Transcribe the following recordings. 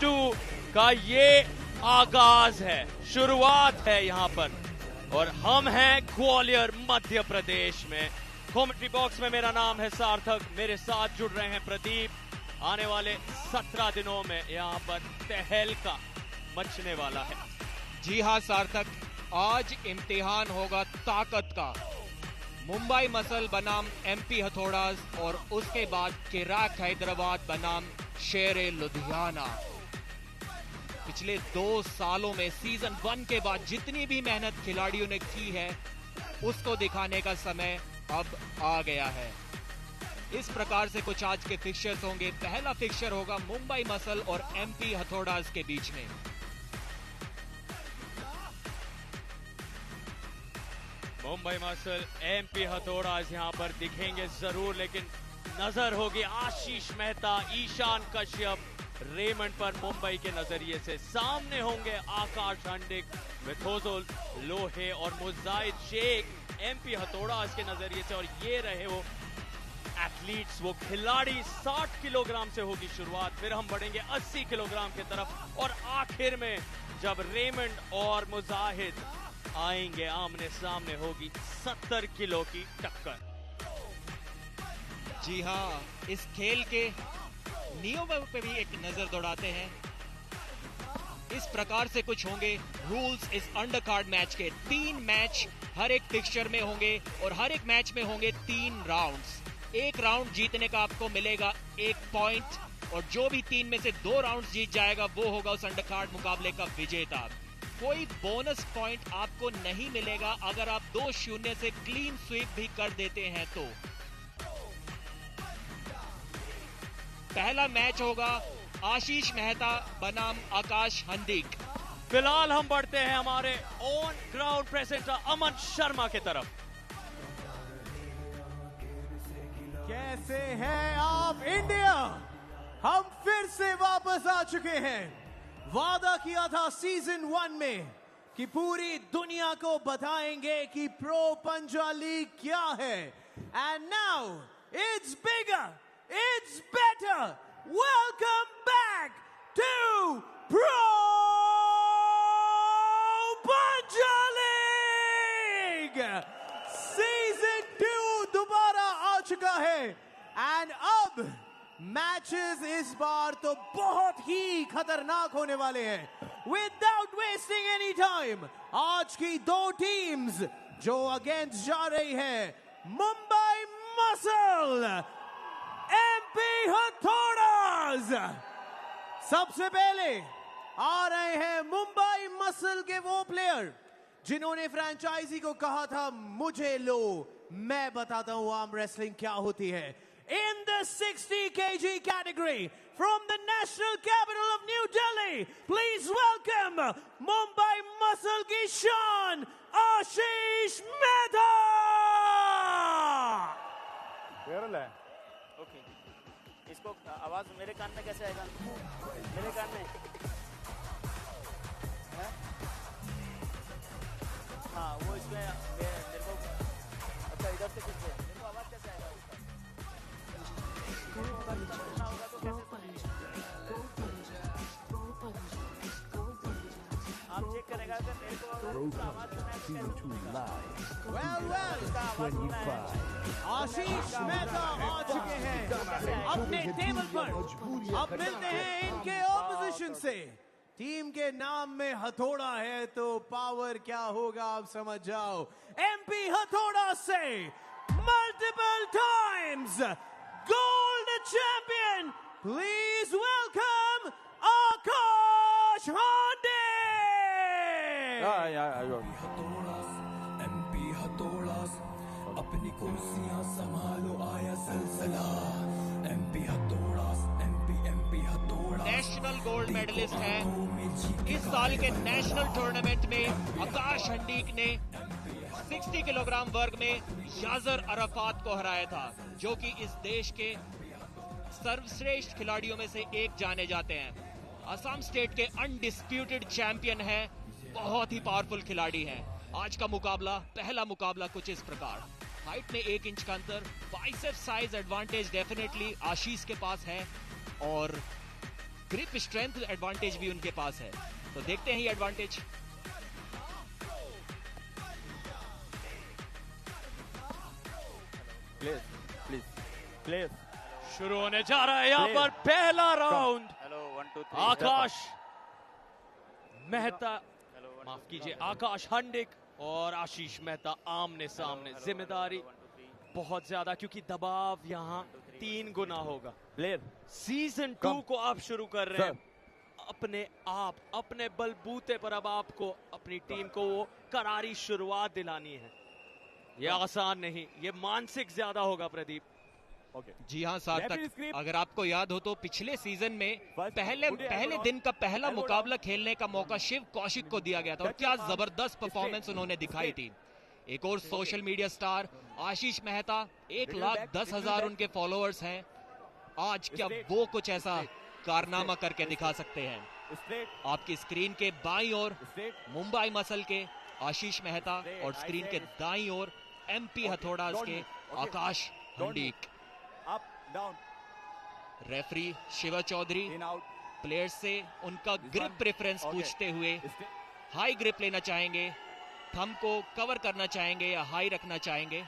2 का ये आगाज है, शुरुआत है यहाँ पर। और हम हैं ग्वालियर मध्य प्रदेश में। कमेंट्री बॉक्स में मेरा नाम है सार्थक, मेरे साथ जुड़ रहे हैं प्रदीप। आने वाले 17 दिनों में यहाँ पर तहलका मचने वाला है। जी हाँ सार्थक, आज इम्तिहान होगा ताकत का। मुंबई मसल बनाम एमपी हथौड़ास और उसके बाद किराक हैदराबाद बनाम शेरे लुधियाना। पिछले 2 सालों में सीजन 1 के बाद जितनी भी मेहनत खिलाड़ियों ने की है उसको दिखाने का समय अब आ गया है। इस प्रकार से कुछ आज के फिक्चर्स होंगे। पहला फिक्चर होगा मुंबई मसल और एमपी हथौड़ास के बीच में। मुंबई मसल एमपी हथौड़ास यहाँ पर दिखेंगे जरूर, लेकिन नजर होगी आशीष मेहता, ईशान कश्यप, रेमंड पर मुंबई के नजरिए से। सामने होंगे आकाश हंडिक, मिथोजुल लोहे और मुजाहिद शेख एमपी हथौड़ास के नजरिए से। और ये रहे वो एथलीट्स, वो खिलाड़ी। 60 किलोग्राम से होगी शुरुआत, फिर हम बढ़ेंगे 80 किलोग्राम की तरफ और आखिर में जब रेमंड और मुजाहिद आएंगे आमने सामने होगी 70 किलो की टक्कर। जी हाँ, इस खेल के नियमों पे भी एक नजर दौड़ाते हैं। इस प्रकार से कुछ होंगे रूल्स इस अंडरकार्ड मैच के। 3 मैच हर एक फिक्सचर में होंगे और हर एक मैच में होंगे 3 राउंड्स। एक राउंड जीतने का आपको मिलेगा 1 पॉइंट और जो भी 3 में से 2 राउंड्स जीत जाएगा वो होगा उस अंडरकार्ड मुकाबले का विजेता। कोई बोनस पॉइंट आपको नहीं मिलेगा अगर आप 2-0 से क्लीन स्वीप भी कर देते हैं तो। पहला मैच होगा आशीष मेहता बनाम आकाश हंडिक। फिलहाल हम बढ़ते हैं हमारे ऑन ग्राउंड प्रेजेंटर अमन शर्मा की तरफ। कैसे हैं आप इंडिया? हम फिर से वापस आ चुके हैं। वादा किया था सीजन 1 में कि पूरी दुनिया को बताएंगे कि प्रो पंजा लीग क्या है। And now it's bigger, it's better. Welcome back to Pro Punja League. Season 2 दोबारा आ चुका है and अब मैचेस इस बार तो बहुत ही खतरनाक होने वाले हैं। Without wasting any time, आज की 2 टीम्स जो अगेंस्ट जा रही है, मुंबई मसल एमपी हथौड़ास। सबसे पहले आ रहे हैं मुंबई मसल के वो प्लेयर जिन्होंने फ्रेंचाइजी को कहा था मुझे लो, मैं बताता हूं आर्म रेसलिंग क्या होती है। In the 60 kg category from the national capital of new Delhi, please welcome Mumbai muscle की शान आशीष मेहता। ओके, इसको आवाज मेरे कान में कैसे आएगा? मेरे कान में है? हाँ, वो इसमें मेरे को अच्छा इधर से किससे मेरे को आवाज कैसे आएगा उसका? होगा तो कैसे आप चेक करेगा कि मेरे को आवाज सुना आशीष मेहता आ चुके हैं अपने टेबल पर। अब मिलते हैं इनके ऑपोजिशन से। टीम के नाम में हथौड़ा है तो पावर क्या होगा आप समझ जाओ। एमपी हथौड़ा से multiple times gold champion, please welcome Akash Handique. MP हथौड़ास अपनी कुर्सियां संभालो, आया सलसला। एमपी हथौड़ास, एमपी हथौड़ास नेशनल गोल्ड मेडलिस्ट है। इस साल के नेशनल टूर्नामेंट में आकाश हंडिक ने 60 किलोग्राम वर्ग में याजर अराफात को हराया था, जो कि इस देश के सर्वश्रेष्ठ खिलाड़ियों में से एक जाने जाते हैं। असम स्टेट के अनडिस्प्यूटेड चैंपियन है, बहुत ही पावरफुल खिलाड़ी है। आज का मुकाबला, पहला मुकाबला कुछ इस प्रकार। हाइट में 1 इंच का अंतर, बाइसेप साइज एडवांटेज डेफिनेटली आशीष के पास है और ग्रिप स्ट्रेंथ एडवांटेज भी उनके पास है। तो देखते हैं ये एडवांटेज। प्लीज शुरू होने जा रहा है यहाँ पर पहला राउंड। हेलो 1 2 3 आकाश मेहता, माफ कीजिए, आकाश हंडिक और आशीष मेहता आमने सामने। जिम्मेदारी बहुत ज्यादा, क्योंकि दबाव यहाँ 3 गुना होगा। प्लेयर सीजन 2 को आप शुरू कर रहे हैं अपने आप, अपने बलबूते पर। अब आपको अपनी टीम को वो करारी शुरुआत दिलानी है। ये आसान नहीं, ये मानसिक ज्यादा होगा प्रदीप। जी हाँ सार्थक, अगर आपको याद हो तो पिछले सीजन में पहले दिन का पहला मुकाबला खेलने का मौका शिव कौशिक को दिया गया था और क्या जबरदस्त परफॉर्मेंस उन्होंने दिखाई थी। एक और सोशल मीडिया स्टार आशीष मेहता, 1,10,000 उनके फॉलोअर्स हैं। आज क्या वो कुछ ऐसा कारनामा करके दिखा सकते हैं। आपकी स्क्रीन के बाईं ओर मुंबई मसल के आशीष मेहता और स्क्रीन के दाईं ओर एमपी हथौड़ा के आकाश हंडिक। रेफरी शिवा चौधरी प्लेयर्स से उनका ग्रिप प्रेफरेंस पूछते हुए हाई ग्रिप लेना चाहेंगे, थंब को कवर करना चाहेंगे या हाई रखना चाहेंगे।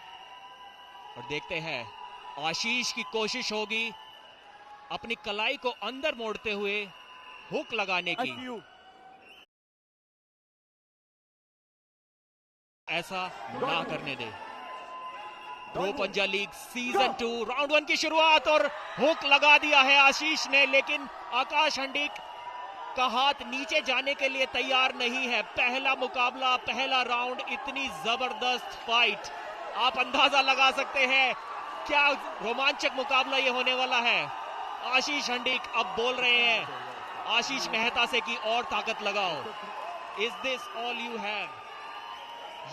और देखते हैं आशीष की कोशिश होगी अपनी कलाई को अंदर मोड़ते हुए हुक लगाने की। ऐसा ना करने दे। Pro Panja league season 2 round 1 की शुरुआत और हुक लगा दिया है आशीष ने, लेकिन आकाश हंडिक का हाथ नीचे जाने के लिए तैयार नहीं है। पहला मुकाबला, पहला राउंड, इतनी जबरदस्त फाइट, आप अंदाजा लगा सकते हैं क्या रोमांचक मुकाबला ये होने वाला है। आशीष हंडिक अब बोल रहे हैं आशीष मेहता से कि और ताकत लगाओ। Is this all you have?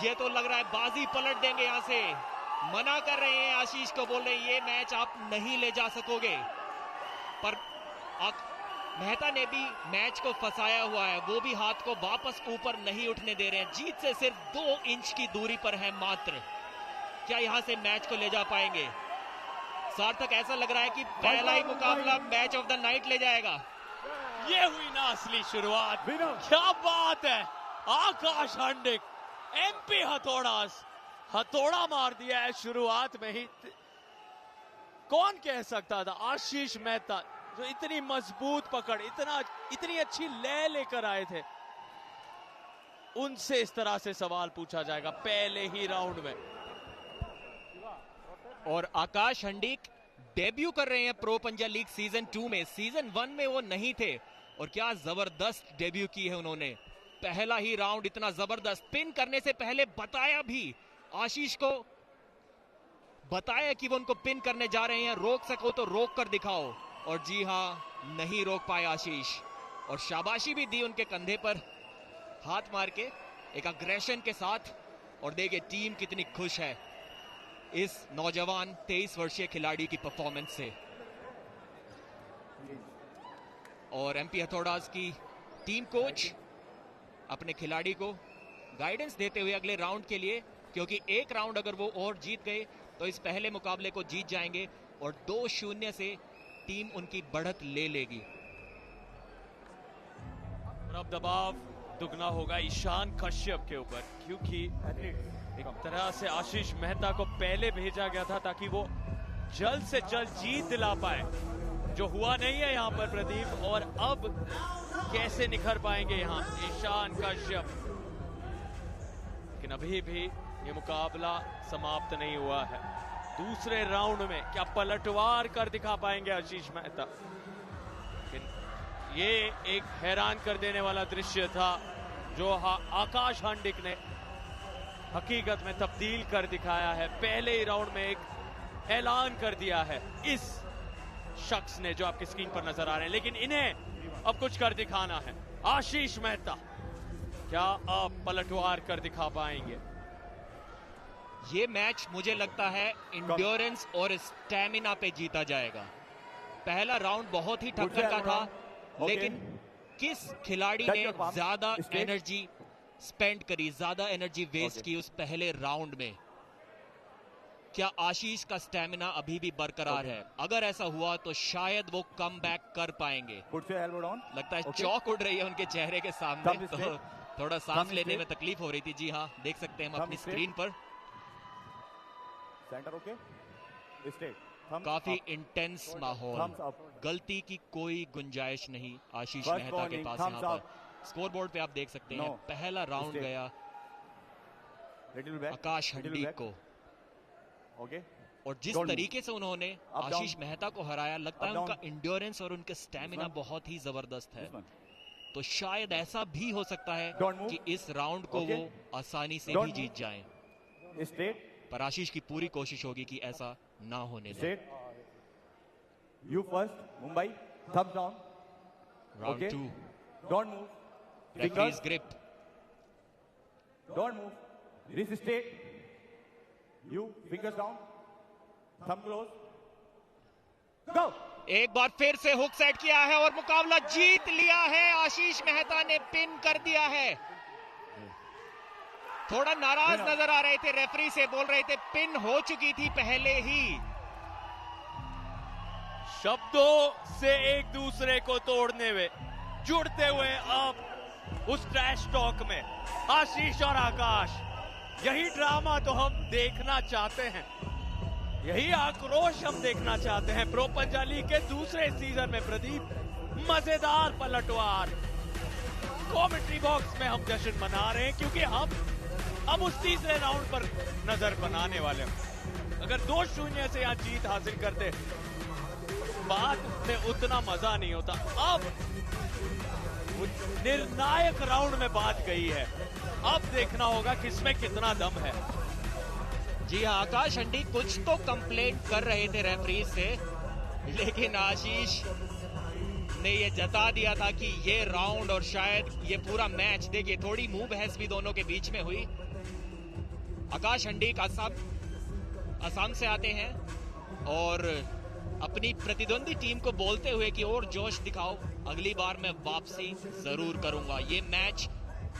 ये तो लग रहा है बाजी पलट देंगे यहां से। मना कर रहे हैं आशीष को, बोल रहे हैं ये मैच आप नहीं ले जा सकोगे। पर मेहता ने भी मैच को फंसाया हुआ है, वो भी हाथ को वापस ऊपर नहीं उठने दे रहे हैं। जीत से सिर्फ 2 इंच की दूरी पर है मात्र। क्या यहां से मैच को ले जा पाएंगे? सार्थक, ऐसा लग रहा है कि पहला ही मुकाबला मैच ऑफ द नाइट ले जाएगा। ये हुई ना असली शुरुआत। क्या बात है, आकाश हंडिक एमपी हथौड़ा मार दिया है शुरुआत में ही। कौन कह सकता था आशीष मेहता जो इतनी मजबूत पकड़, इतनी अच्छी लय लेकर आए थे, उनसे इस तरह से सवाल पूछा जाएगा पहले ही राउंड में। और आकाश हंडिक डेब्यू कर रहे हैं प्रो पंजा लीग सीजन 2 में। सीजन 1 में वो नहीं थे और क्या जबरदस्त डेब्यू की है उन्होंने। पहला ही राउंड इतना जबरदस्त, पिन करने से पहले बताया भी, आशीष को बताया कि वो उनको पिन करने जा रहे हैं, रोक सको तो रोक कर दिखाओ। और जी हां, नहीं रोक पाए आशीष और शाबाशी भी दी उनके कंधे पर हाथ मार के, एक अग्रेशन के साथ। और देखिए टीम कितनी खुश है इस नौजवान 23 वर्षीय खिलाड़ी की परफॉर्मेंस से। और एमपी हथौड़ास की टीम कोच अपने खिलाड़ी को गाइडेंस देते हुए अगले राउंड के लिए, क्योंकि एक राउंड अगर वो और जीत गए तो इस पहले मुकाबले को जीत जाएंगे और 2-0 से टीम उनकी बढ़त ले लेगी। और अब दबाव दुगना होगा ईशान कश्यप के ऊपर, क्योंकि एक तरह से आशीष मेहता को पहले भेजा गया था ताकि वो जल्द से जल्द जीत दिला पाए, जो हुआ नहीं है यहाँ पर प्रदीप। और अब कैसे निखर पाएंगे यहाँ ईशान कश्यप। लेकिन अभी भी ये मुकाबला समाप्त नहीं हुआ है। दूसरे राउंड में क्या पलटवार कर दिखा पाएंगे आशीष मेहता? लेकिन ये एक हैरान कर देने वाला दृश्य था जो आकाश हंडिक ने हकीकत में तब्दील कर दिखाया है। पहले ही राउंड में एक ऐलान कर दिया है इस शख्स ने जो आपकी स्क्रीन पर नजर आ रहे हैं। लेकिन इन्हें अब कुछ कर दिखाना है। आशीष मेहता, क्या आप पलटवार कर दिखा पाएंगे? ये मैच मुझे लगता है इंड्योरेंस और स्टैमिना पे जीता जाएगा। पहला राउंड बहुत ही टक्कर का था, लेकिन किस खिलाड़ी ने ज्यादा एनर्जी स्पेंड करी, ज्यादा एनर्जी वेस्ट की उस पहले राउंड में? क्या आशीष का स्टेमिना अभी भी बरकरार है? अगर ऐसा हुआ तो शायद वो कम बैक कर पाएंगे। लगता है चौक उड़ रही है उनके चेहरे के सामने, तो थोड़ा सांस लेने में तकलीफ हो रही थी। जी हाँ, देख सकते हैं हम अपनी स्क्रीन पर। काफी इंटेंस माहौल, गलती की कोई गुंजाइश नहीं आशीष मेहता के पास। यहाँ पर स्कोर बोर्ड पे आप देख सकते हैं पहला राउंड गया आकाश हंडीक को, और जिस तरीके से उन्होंने आशीष मेहता को हराया, लगता है उनका इंड्योरेंस और उनका स्टेमिना बहुत ही जबरदस्त है। तो शायद ऐसा भी हो सकता है कि इस राउंड को वो आसानी से भी जीत जाएं, पर आशीष की पूरी कोशिश होगी कि ऐसा ना होने दे। You first, Mumbai, thumbs down. Round Okay. 2. Don't move. Referee's grip. Don't move. Wrist straight. You fingers down. Thumb close. Go. एक बार फिर से हुक सेट किया है और मुकाबला जीत लिया है। आशीष मेहता ने पिन कर दिया है। थोड़ा नाराज नजर आ रहे थे रेफरी से, बोल रहे थे पिन हो चुकी थी पहले ही। शब्दों से एक दूसरे को तोड़ने में जुड़ते हुए अब उस ट्रैश टॉक में आशीष और आकाश, यही ड्रामा तो हम देखना चाहते हैं, यही आक्रोश हम देखना चाहते हैं। प्रो पंजाली के दूसरे सीजन में प्रदीप मजेदार पलटवार, कमेंट्री बॉक्स में हम जश्न मना रहे हैं क्योंकि हम अब उस तीसरे राउंड पर नजर बनाने वाले हैं। अगर 2-0 से यहाँ जीत हासिल करते बाद में उतना मजा नहीं होता। अब निर्णायक राउंड में बात गई है, अब देखना होगा किसमें कितना दम है। जी हाँ, आकाश हंडी कुछ तो कंप्लेंट कर रहे थे रेफरी से, लेकिन आशीष ने ये जता दिया था कि ये राउंड और शायद ये पूरा मैच, देखिए थोड़ी मुंह बहस भी दोनों के बीच में हुई। आकाश हंडी असम से आते हैं और अपनी प्रतिद्वंदी टीम को बोलते हुए कि और जोश दिखाओ, अगली बार मैं वापसी जरूर करूंगा। ये मैच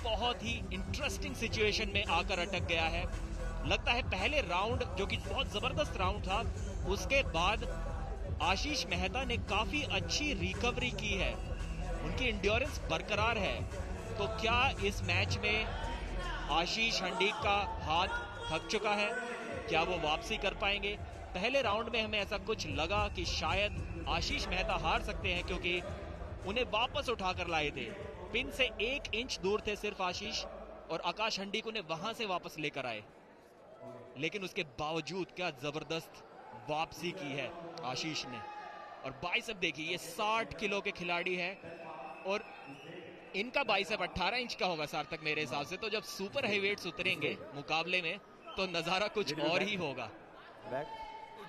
बहुत ही इंटरेस्टिंग सिचुएशन में आकर अटक गया है। लगता है पहले राउंड जो कि बहुत जबरदस्त राउंड था, उसके बाद आशीष मेहता ने काफी अच्छी रिकवरी की है, उनकी इंड्योरेंस बरकरार है। तो क्या इस मैच में आशीष हंडीक का हाथ थक चुका है? क्या वो वापसी कर पाएंगे? पहले राउंड में हमें ऐसा कुछ लगा कि शायद आशीष मेहता हार सकते हैं, क्योंकि उन्हें वापस उठाकर लाए थे। पिन से 1 इंच दूर थे सिर्फ आशीष, और आकाश हंडीक उन्हें वहां से वापस लेकर आए। लेकिन उसके बावजूद क्या जबरदस्त वापसी की है आशीष ने। और बाइसेप देखिए, ये 60 किलो के खिलाड़ी है और इनका बाइसेप 18 इंच का होगा सार्थक मेरे हिसाब से। तो जब सुपर हेवीवेट्स उतरेंगे मुकाबले में तो नजारा कुछ और ही होगा।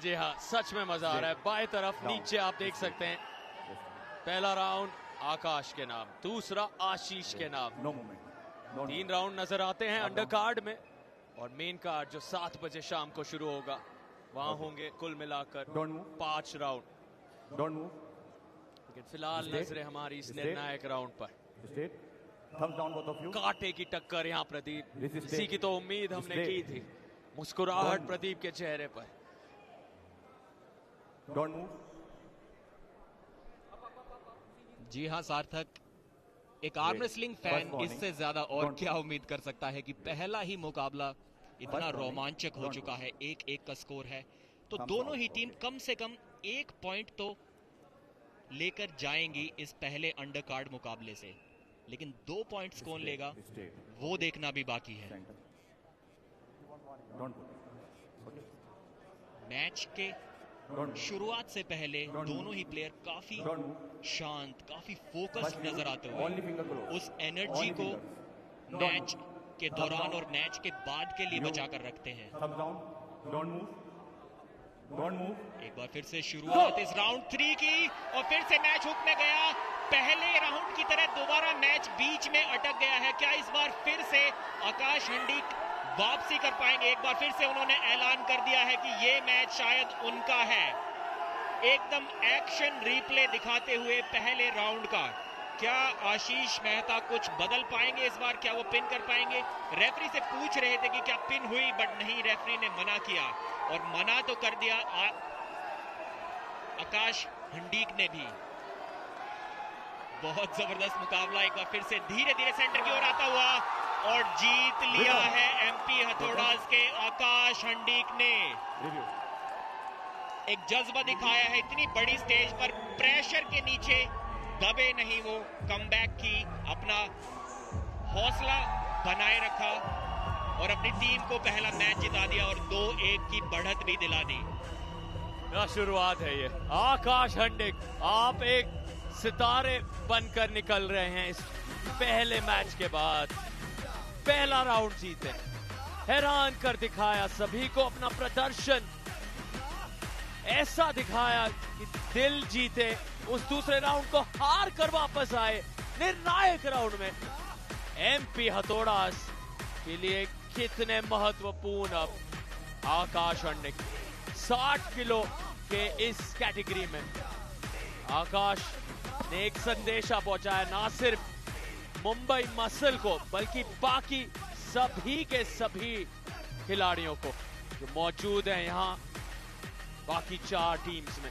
जी हाँ, सच में मजा आ रहा है। बाएं तरफ नीचे आप देख सकते हैं, पहला राउंड आकाश के नाम, दूसरा आशीष के नाम। 3 राउंड नजर आते हैं अंडर कार्ड में, और मेन कार्ड जो 7 बजे शाम को शुरू होगा, वहां होंगे कुल मिलाकर 5 राउंड। लेकिन फिलहाल नजरें हमारी इस निर्णायक राउंड पर। कांटे की टक्कर यहाँ प्रदीप, इसी की तो उम्मीद हमने की थी। मुस्कुराहट प्रदीप के चेहरे पर। जी हाँ सार्थक, एक आर्म रेसलिंग फैन इससे ज्यादा और क्या उम्मीद कर सकता है कि पहला ही मुकाबला इतना रोमांचक हो चुका है। 1-1 का स्कोर है, तो दोनों ही टीम कम से कम 1 पॉइंट तो लेकर जाएंगी इस पहले अंडर कार्ड मुकाबले से। लेकिन 2 पॉइंट्स कौन लेगा वो देखना भी बाकी है। मैच के शुरुआत से पहले दोनों ही प्लेयर काफी शांत, काफी फोकस्ड नजर आते हुए उस एनर्जी को मैच के दौरान और मैच के बाद के लिए बचा कर रखते हैं। एक बार फिर से शुरुआत इस राउंड 3 की, और फिर से मैच हुक में गया। पहले राउंड की तरह दोबारा मैच बीच में अटक गया है। क्या इस बार फिर से आकाश हंडीक वापसी कर पाएंगे? एक बार फिर से उन्होंने ऐलान कर दिया है कि ये मैच शायद उनका है। एकदम एक्शन रिप्ले दिखाते हुए पहले राउंड का क्या आशीष मेहता कुछ बदल पाएंगे इस बार? क्या वो पिन कर पाएंगे? रेफरी से पूछ रहे थे कि क्या पिन हुई, बट नहीं, रेफरी ने मना किया और मना तो कर दिया आकाश हंडीक ने भी। बहुत जबरदस्त मुकाबला, एक बार फिर से धीरे धीरे सेंटर की ओर आता हुआ और जीत लिया है एमपी हथौड़ास के आकाश हंडीक ने। एक जज्बा दिखाया है, इतनी बड़ी स्टेज पर प्रेशर के नीचे दबे नहीं, वो कमबैक की, अपना हौसला बनाए रखा और अपनी टीम को पहला मैच जिता दिया और 2-1 की बढ़त भी दिला दी। क्या शुरुआत है ये। आकाश हंडिक, आप एक सितारे बनकर निकल रहे हैं इस पहले मैच के बाद। पहला राउंड जीते, हैरान कर दिखाया सभी को अपना प्रदर्शन, ऐसा दिखाया कि दिल जीते। उस दूसरे राउंड को हार कर वापस आए निर्णायक राउंड में। एमपी हथौड़ास के लिए कितने महत्वपूर्ण अब आकाश हंडिक। 60 किलो के इस कैटेगरी में आकाश ने एक संदेशा पहुंचाया, ना सिर्फ मुंबई मसल को बल्कि बाकी सभी के सभी खिलाड़ियों को जो मौजूद हैं यहाँ बाकी 4 टीम्स में।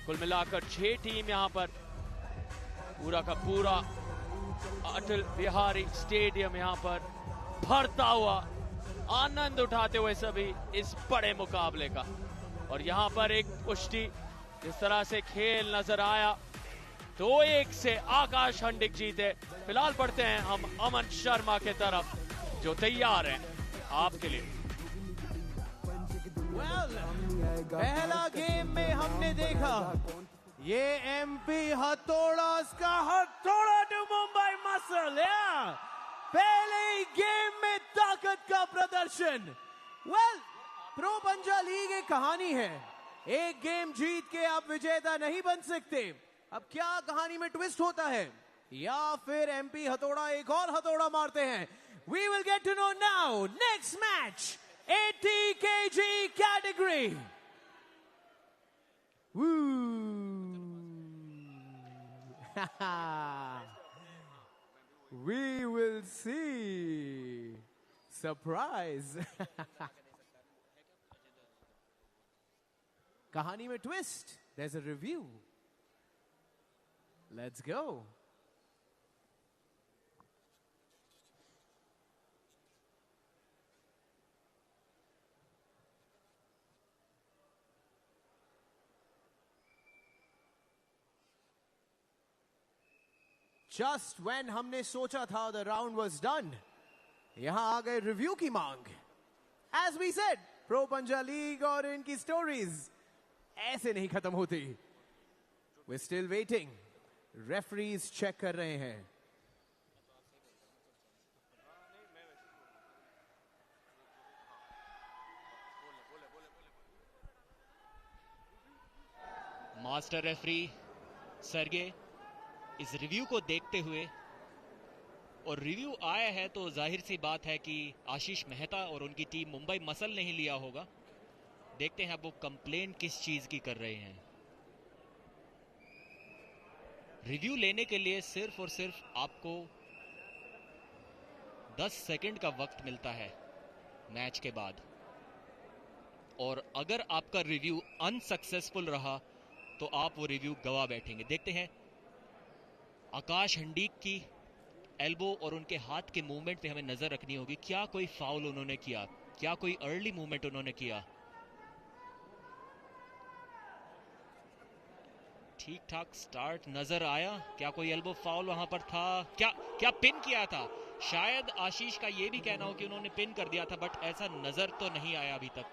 कुल मिलाकर 6 टीम यहाँ पर, पूरा का पूरा अटल बिहारी स्टेडियम यहाँ पर भरता हुआ, आनंद उठाते हुए सभी इस बड़े मुकाबले का। और यहाँ पर एक कुश्ती जिस तरह से खेल नजर आया, 2-1 से आकाश हंडिक जीते। फिलहाल बढ़ते हैं हम अमन शर्मा के तरफ जो तैयार हैं आपके लिए। पहला गेम में हमने देखा ये एमपी हथौड़ास का हथौड़ा टू मुंबई मसल। पहले ही गेम में ताकत का प्रदर्शन। प्रो पंजा लीग एक कहानी है, एक गेम जीत के आप विजेता नहीं बन सकते। अब क्या कहानी में ट्विस्ट होता है या फिर एमपी हथौड़ा एक और हथौड़ा मारते हैं? We will get to know now. Next match 80 kg category. Woo! We will see. Surprise. कहानी में twist. There's a review. Let's go. Just when हमने सोचा था the round was done, यहां आ गए रिव्यू की मांग। As we said, pro Panja league और इनकी स्टोरीज ऐसे नहीं खत्म होती। We're still waiting. Referees check कर रहे हैं। मास्टर रेफरी सरगे इस रिव्यू को देखते हुए, और रिव्यू आया है तो जाहिर सी बात है कि आशीष मेहता और उनकी टीम मुंबई मसल नहीं लिया होगा। देखते हैं अब वो कंप्लेन किस चीज की कर रहे हैं। रिव्यू लेने के लिए सिर्फ और सिर्फ आपको 10 सेकंड का वक्त मिलता है मैच के बाद, और अगर आपका रिव्यू अनसक्सेसफुल रहा तो आप वो रिव्यू गवा बैठेंगे। देखते हैं आकाश हंडीक की एल्बो और उनके हाथ के मूवमेंट पे हमें नजर रखनी होगी। क्या कोई फाउल उन्होंने किया, क्या कोई अर्ली मूवमेंट उन्होंने किया? ठीक ठाक स्टार्ट नजर आया। क्या कोई एल्बो फाउल वहां पर था? क्या पिन किया था? शायद आशीष का ये भी कहना हो कि उन्होंने पिन कर दिया था, बट ऐसा नजर तो नहीं आया अभी तक।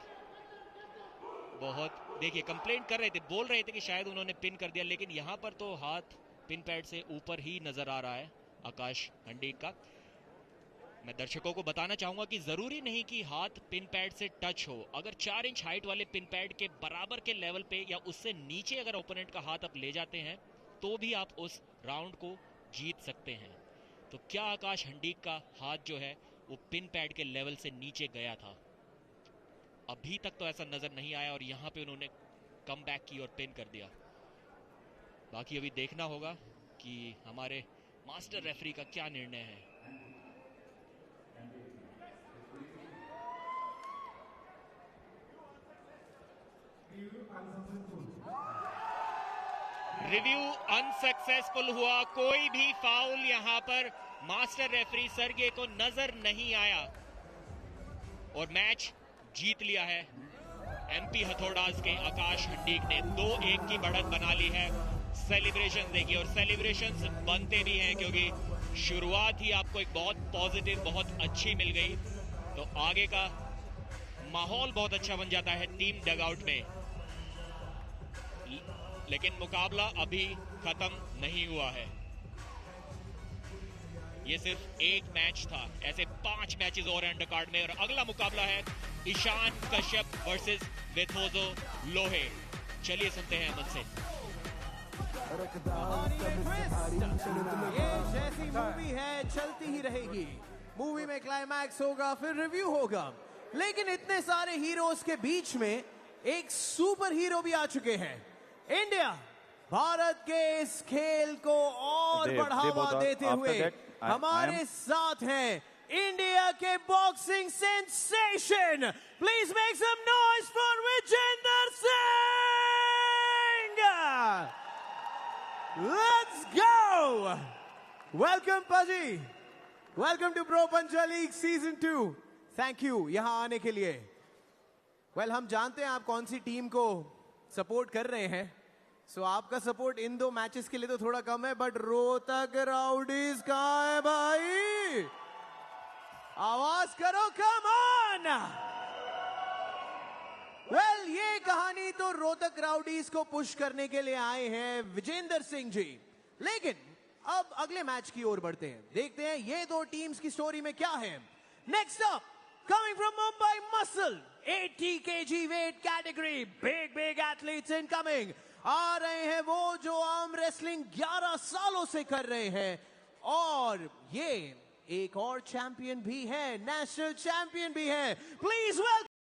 बहुत देखिए कंप्लेंट कर रहे थे, बोल रहे थे कि शायद उन्होंने पिन कर दिया, लेकिन यहां पर तो हाथ पिन पैड से ऊपर ही नजर आ रहा है आकाश हंडीक का। मैं दर्शकों को बताना चाहूंगा कि जरूरी नहीं कि हाथ पिन पैड से टच हो। अगर 4 इंच हाइट वाले पिन पैड के बराबर के लेवल पे या उससे नीचे अगर ओपोनेंट का हाथ आप ले जाते हैं तो भी आप उस राउंड को जीत सकते हैं। तो क्या आकाश हंडीक का हाथ जो है वो पिन पैड के लेवल से नीचे गया था? अभी तक तो ऐसा नजर नहीं आया, और यहां पे उन्होंने कम बैक की और पिन कर दिया। बाकी अभी देखना होगा कि हमारे मास्टर रेफरी का क्या निर्णय है। रिव्यू अनसक्सेसफुल हुआ, कोई भी फाउल यहां पर मास्टर रेफरी सर्गे को नजर नहीं आया और मैच जीत लिया है एमपी हथौड़ास के आकाश हंडीक ने। 2-1 की बढ़त बना ली है। सेलिब्रेशन देखिए, और सेलिब्रेशंस बनते भी हैं क्योंकि शुरुआत ही आपको एक बहुत पॉजिटिव, बहुत अच्छी मिल गई, तो आगे का माहौल बहुत अच्छा बन जाता है टीम डगआउट में। लेकिन मुकाबला अभी खत्म नहीं हुआ है, ये सिर्फ एक मैच था, ऐसे 5 मैचेस और अंडर कार्ड में, और अगला मुकाबला है ईशान कश्यप वर्सेस वेथोजो लोहे। चलिए सुनते हैं अमन से। ये जैसी मूवी है चलती ही रहेगी। मूवी में क्लाइमैक्स होगा, फिर रिव्यू होगा, लेकिन इतने सारे हीरोज के बीच में एक सुपर हीरो भी आ चुके हैं। इंडिया भारत के इस खेल को और बढ़ावा देते हुए हमारे साथ हैं इंडिया के boxing sensation. Please make some noise for Vijender Singh. Let's go. Welcome पाजी, welcome to pro Panja league season 2। Thank you यहां आने के लिए। हम जानते हैं आप कौन सी टीम को सपोर्ट कर रहे हैं, सो आपका सपोर्ट इन 2 मैचेस के लिए तो थोड़ा कम है, बट रोहतक राउडीज कहां है भाई? आवाज करो, कम ऑन। ये कहानी तो रोहतक राउडीज को पुश करने के लिए आए हैं विजेंदर सिंह जी, लेकिन अब अगले मैच की ओर बढ़ते हैं, देखते हैं ये 2 टीम्स की स्टोरी में क्या है। Next up, coming from Mumbai Muscle, 80 kg weight category, big athletes incoming। आ रहे हैं वो जो आर्म रेसलिंग 11 सालों से कर रहे हैं, और ये एक और चैंपियन भी है, नेशनल चैंपियन भी है। Please welcome